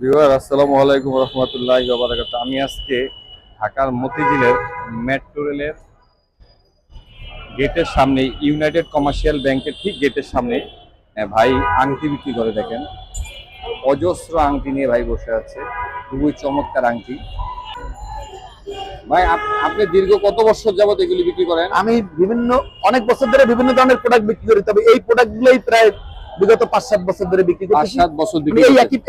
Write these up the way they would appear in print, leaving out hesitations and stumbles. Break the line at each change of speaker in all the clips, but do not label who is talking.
Viewer আসসালামু আলাইকুম রহমতুল্লাহি ওয়া বারাকাতুহু। আমি আজকে ঢাকার মতিঝিলের মেট্রো রেলের গেটের সামনে, ইউনাইটেড কমার্শিয়াল ব্যাংকের ঠিক গেটের সামনে ভাই আংটি বিক্রি করে। দেখেন, অজস্র আংটি নিয়ে ভাই বসে আছে, খুবই চমৎকার আংটি। ভাই আপনি দীর্ঘ কত বছর যাবত এগুলি বিক্রি করেন?
আমি অনেক বছর ধরে বিভিন্ন ধরনের প্রোডাক্ট বিক্রি করি, তবে এই প্রোডাক্টগুলোই প্রায় বিগত 5-7 বছর ধরে বিক্রি করি।
5-7 বছর বিক্রি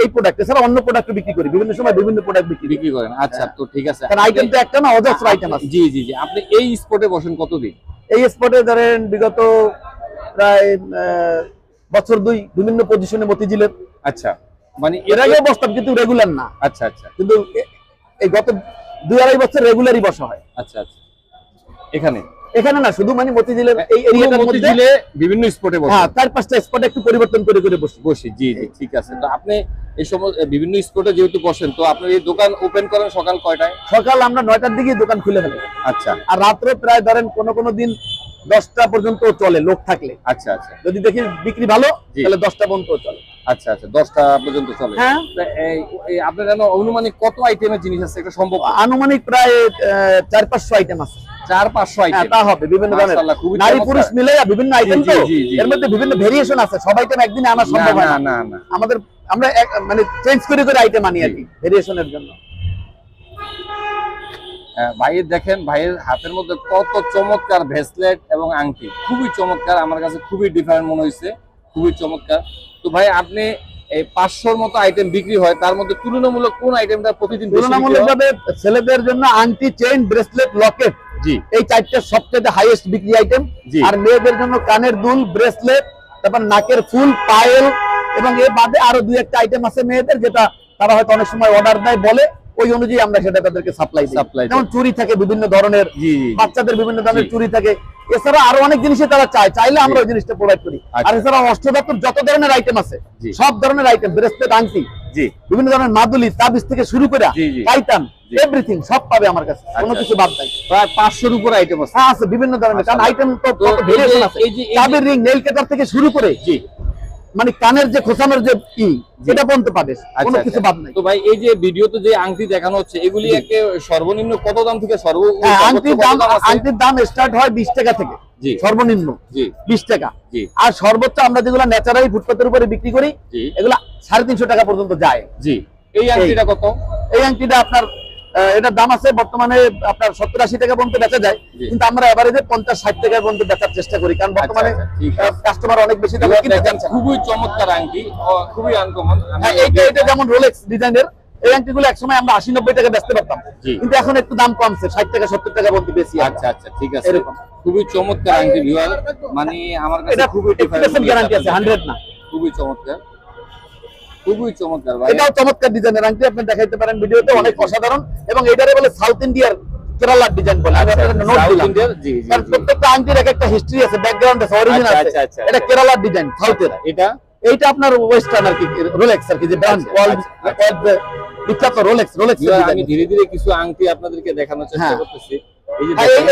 এই প্রোডাক্ট এছাড়া অন্য প্রোডাক্ট বিক্রি করি, বিভিন্ন সময় বিভিন্ন প্রোডাক্ট বিক্রি
করেন। আচ্ছা, তো ঠিক আছে।
কারণ আইটেম তো একটা না, অজস্র আইটেম আছে।
জি জি জি। আপনি এই স্পটে বসেন কতদিন?
এই স্পটে ধরেন বিগত প্রায় বছর 2 বিভিন্ন পজিশনে মতিঝিলের।
আচ্ছা, মানে
এর আগেও বসতাম কিন্তু রেগুলার না।
আচ্ছা আচ্ছা।
কিন্তু এই গত 2-2.5 বছর রেগুলারই বসা হয়।
আচ্ছা আচ্ছা। এখানে
না, শুধু মানে মতিঝিলের এই এরিয়াটার মধ্যে
বিভিন্ন স্পটে বসে।
হ্যাঁ, 4-5টা স্পটে একটু পরিবর্তন করে করে বসি।
জি জি, ঠিক আছে। তো আপনি এই সময় বিভিন্ন স্পটে যেহেতু বসেন, তো আপনি এই দোকান ওপেন করেন সকাল কয়টায়?
সকাল আমরা 9টার দিকে দোকান খুলে ফেলি।
আচ্ছা।
আর রাত্রে প্রায় ধরেন কোনো দিন 10টা পর্যন্ত চলে, লোক থাকলে।
আচ্ছা আচ্ছা।
যদি দেখি বিক্রি ভালো তাহলে 10টা পর্যন্ত চলে।
আচ্ছা আচ্ছা, 10টা পর্যন্ত চলে।
হ্যাঁ।
আপনার জানো অনুমানিক কত আইটেমের জিনিস আছে এটা সম্ভব?
আনুমানিক প্রায় 400-500 আইটেম আছে।
400-500 আইটেম?
তা হবে, বিভিন্ন ধরনের নারী পুরুষ মিলে বিভিন্ন আইটেম। তো এর মধ্যে বিভিন্ন ভেরিয়েশন আছে, সব আইটেম একদিনে আনা সম্ভব হয় না।
না,
আমরা মানে চেঞ্জ করে করে আইটেম আনি আর কি, ভেরিয়েশনের জন্য।
ভাইয়ের দেখেন, ভাইয়ের হাতের মধ্যে কত চমৎকার ব্রেসলেট এবং আংটি, খুবই চমৎকার। আমার কাছে খুবই ডিফারেন্ট মনে হয়েছে, খুবই চমৎকার। তো ভাই আপনি এই 500-র মতো আইটেম বিক্রি হয়, তার মধ্যে তুলনামূলক কোন আইটেমটা প্রতিদিন
তুলনামূলকভাবে ছেলেদের জন্য আংটি, চেইন, ব্রেসলেট, লকেট,
জি,
এই 4টা সবচেয়ে হাইয়েস্ট বিক্রি আইটেম। আর মেয়েদের জন্য কানের দুল, ব্রেসলেট, তারপর নাকের ফুল, পায়েল, এবং এর বাদে আরো 2-1টা আইটেম আছে মেয়েদের, যেটা তারা হয়তো অনেক সময় অর্ডার দেয়, বলে ওই অনুযায়ী আমরা সেটা তাদেরকে সাপ্লাই দিই। যেমন চুড়ি থাকে বিভিন্ন ধরনের, বাচ্চাদের বিভিন্ন ধরনের চুড়ি থাকে। এছাড়া আরো অনেক জিনিসই তারা চাইলে আমরা ওই জিনিসটা প্রোভাইড করি। আর এছাড়া অষ্টধাতুর যত ধরনের আইটেম আছে, সব ধরনের আইটেম, ব্রেসলেট, আংটি, বিভিন্ন ধরনের মাদুলি, তাবিজ থেকে শুরু করে টাইটান, এভরিথিং সব পাবে আমার কাছে, কোনো কিছু বাদ নাই।
প্রায় 500-র উপর আইটেম আছে।
হ্যাঁ আছে, বিভিন্ন ধরনের। কারণ আইটেম তো কত ভেরিয়েশন আছে। চাবির রিং, নেইল কাটার থেকে শুরু করে মানে কানের যে খোসানোর যে এটা পর্যন্ত পাবে, কোনো কিছু বাদ নাই।
তো ভাই এই যে ভিডিওতে যে আংটি দেখানো হচ্ছে, এগুলি একে সর্বনিম্ন কত দাম থেকে
আংটির দাম স্টার্ট হয় 20 টাকা থেকে, সর্বনিম্ন 20 টাকা। আর সর্বোচ্চ আমরা যেগুলো ন্যাচারালি ফুটপাতের উপরে বিক্রি করি, এগুলো 350 টাকা পর্যন্ত যায়।
জি। এই আংটিটা কত?
এই আংটিটা আপনার এটার দাম আছে বর্তমানে আপনার 70-80 টাকা পর্যন্ত বেচা যায়, কিন্তু আমরা এভারেজে 50-60 টাকা পর্যন্ত বেচার চেষ্টা করি, কারণ বর্তমানে কাস্টমার অনেক বেশি দামে কিনতে চাচ্ছে।
খুবই চমৎকার আংটি, খুবই আনকমন।
হ্যাঁ, এটা যেমন রোলেক্স ডিজাইনের এই আংটিগুলো একসময় আমরা 80-90 টাকা বেচতে পারতাম, কিন্তু এখন একটু দাম কমছে, 60 টাকা 70 টাকা পর্যন্ত বেশি।
আচ্ছা আচ্ছা, ঠিক আছে। এরকম খুবই চমৎকার আংটি ভিউয়ার, মানে আমার কাছে খুবই
ডিফারেন্ট গ্যারান্টি আছে, 100 না।
খুবই চমৎকার, খুবই চমৎকার ভাই।
এটাও চমৎকার ডিজাইনের আংটি, আপনি দেখাইতে পারেন ভিডিওতে, অনেক অসাধারণ। এবং এটারে বলে সাউথ ইন্ডিয়ার কেরালার ডিজাইন বলে। প্রত্যেকটা আংটির একটা হিস্ট্রি আছে, ব্যাকগ্রাউন্ড আছে, অরিজিন আছে। এটা কেরালার ডিজাইন, সাউথের। এইটা আপনার ওয়েস্টার্ন আর কি, রোলেক্স আর কি, যে ব্র্যান্ড ওয়ার্ল্ড বিখ্যাত রোলেক্স।
আমি ধীরে ধীরে কিছু আংটি আপনাদেরকে দেখানোর চেষ্টা করতেছি।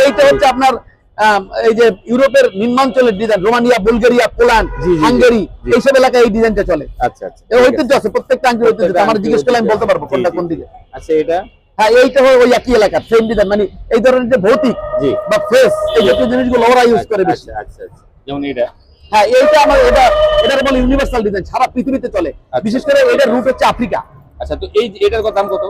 এইটা হচ্ছে আপনার এই যে ইউরোপের নিম্নাঞ্চলের design, Romania, Bulgaria, Poland, Hungary, এইসব এলাকায় এই ডিজাইনটা চলে।
আচ্ছা আচ্ছা,
এর ঐতিহ্য আছে, প্রত্যেকটা আংটির ঐতিহ্য আছে। আমার জিজ্ঞেস করলে আমি বলতে পারবো কোনটা কোন দিকে।
আচ্ছা, এটা
হ্যাঁ, এইটা হয় ওই একই এলাকার সেম ডিজাইন, মানে এই ধরনের যে ভৌতিক বা ফেস, এই জাতীয় জিনিসগুলো ওরা ইউজ করে বেশি।
আচ্ছা আচ্ছা, যেমন এটা।
হ্যাঁ, এইটা আমার এটার বলে ইউনিভার্সাল ডিজাইন, সারা পৃথিবীতে চলে, বিশেষ করে এটার রুট হচ্ছে আফ্রিকা।
আচ্ছা, তো এটার দাম কত?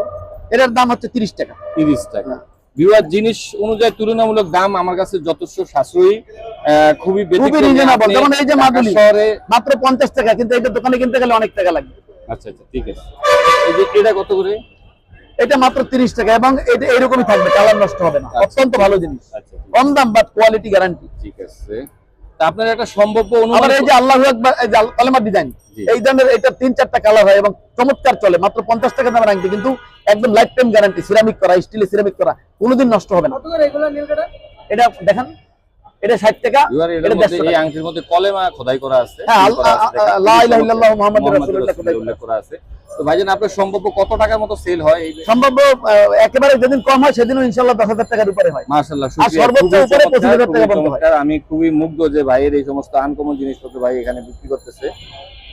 এটার দাম হচ্ছে 30 টাকা।
30 টাকা। ভিউয়ার, জিনিস অনুযায়ী তুলনামূলক দাম আমার কাছে যথেষ্ট সাশ্রয়ী, খুবই
রিজনেবল। যেমন এই যে মাদুলি শহরে মাত্র 50 টাকা, কিন্তু এটা দোকানে কিনতে গেলে অনেক টাকা লাগবে।
আচ্ছা আচ্ছা, ঠিক আছে। এই যে এটা কত করে?
এটা মাত্র 30 টাকা, এবং এটা এরকমই থাকবে, কালার নষ্ট হবে না, অত্যন্ত ভালো জিনিস।
আচ্ছা,
কম দাম বাট কোয়ালিটি গ্যারান্টি।
ঠিক আছে। তা আপনার একটা সম্ভাব্য
অনুমান, এই যে আল্লাহু আকবার, এই যে কালেমার ডিজাইন, এই ধরনের এটা 3-4টা কালার হয় এবং চমৎকার চলে। মাত্র 50 টাকা দামের আংটি, কিন্তু একদম লাইফ টাইম গ্যারান্টি, সিরামিক করা, স্টিলে সিরামিক করা, কোনোদিন নষ্ট হবে না। এটা দেখেন, এটা 60 টাকা।
এটা 150 টাকা। এই আংটির মধ্যে কলেমা খোদাই করা আছে।
হ্যাঁ, লা ইলাহা ইল্লাল্লাহ মুহাম্মাদুর রাসূলুল্লাহ খোদাই
উল্লেখ করা আছে। তো ভাইজান, আপনার সম্ভাব্য কত টাকার মতো সেল হয়?
সম্ভাব্য একেবারে যেদিন কম হয় সেদিনও ইনশাআল্লাহ 10,000 টাকার উপরে হয়।
মাশাআল্লাহ,
আর সর্বোচ্চ উপরে 25,000 টাকা পর্যন্ত হয়।
আমি খুবই মুগ্ধ যে ভাইয়ের এই সমস্ত আনকমন জিনিসপত্র ভাই এখানে বিক্রি করতেছে।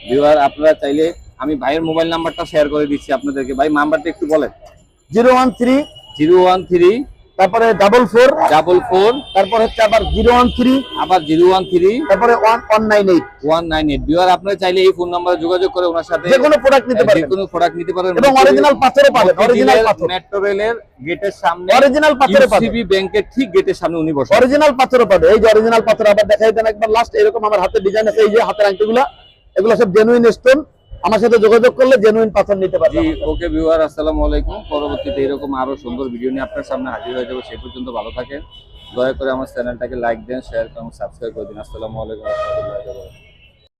ভিউয়ার, আপনারা চাইলে আমি ভাইয়ের মোবাইল নাম্বারটা শেয়ার করে দিচ্ছি আপনাদেরকে। ভাই নাম্বারটা একটু বলেন।
013
013
তারপরে 44
44
তারপর হচ্ছে আবার 013
আবার 013
তারপরে 1198
198। ভিউয়ার আপনারা চাইলে এই ফোন নাম্বারে যোগাযোগ করে ওনার সাথে
যে কোনো প্রোডাক্ট নিতে
যে
পারবেন
কোনো প্রোডাক্ট নিতে পারেন
এবং অরিজিনাল পাথরও পাবেন, অরিজিনাল পাথর,
মেট্রো রেলের গেটের সামনে
অরিজিনাল পাথরও পাবেন,
ইউসিবি ব্যাংকের ঠিক গেটের সামনে উনি বসে।
অরিজিনাল পাথরও পাবে। এই যে অরিজিনাল পাথর আবার দেখাই দেন একবার লাস্ট। এরকম আমার হাতে ডিজাইন আছে, এই যে হাতের আংটিগুলো, এগুলো সব জেনুইন স্টোন। আমার সাথে যোগাযোগ করলে জেনুইন পাথর নিতে
জি
পারবেন।
ওকে ভিউয়ার, আসসালামু আলাইকুম। পরবর্তীতে এরকম আরো সুন্দর ভিডিও নিয়ে আপনার সামনে হাজির হয়ে যাবো। সেই পর্যন্ত ভালো থাকেন। দয়া করে আমার চ্যানেলটাকে লাইক দেন, শেয়ার করুন, সাবস্ক্রাইব করে দিন। আসসালামু আলাইকুম ওয়া রাহমাতুল্লাহি ওয়া বারাকাতুহু।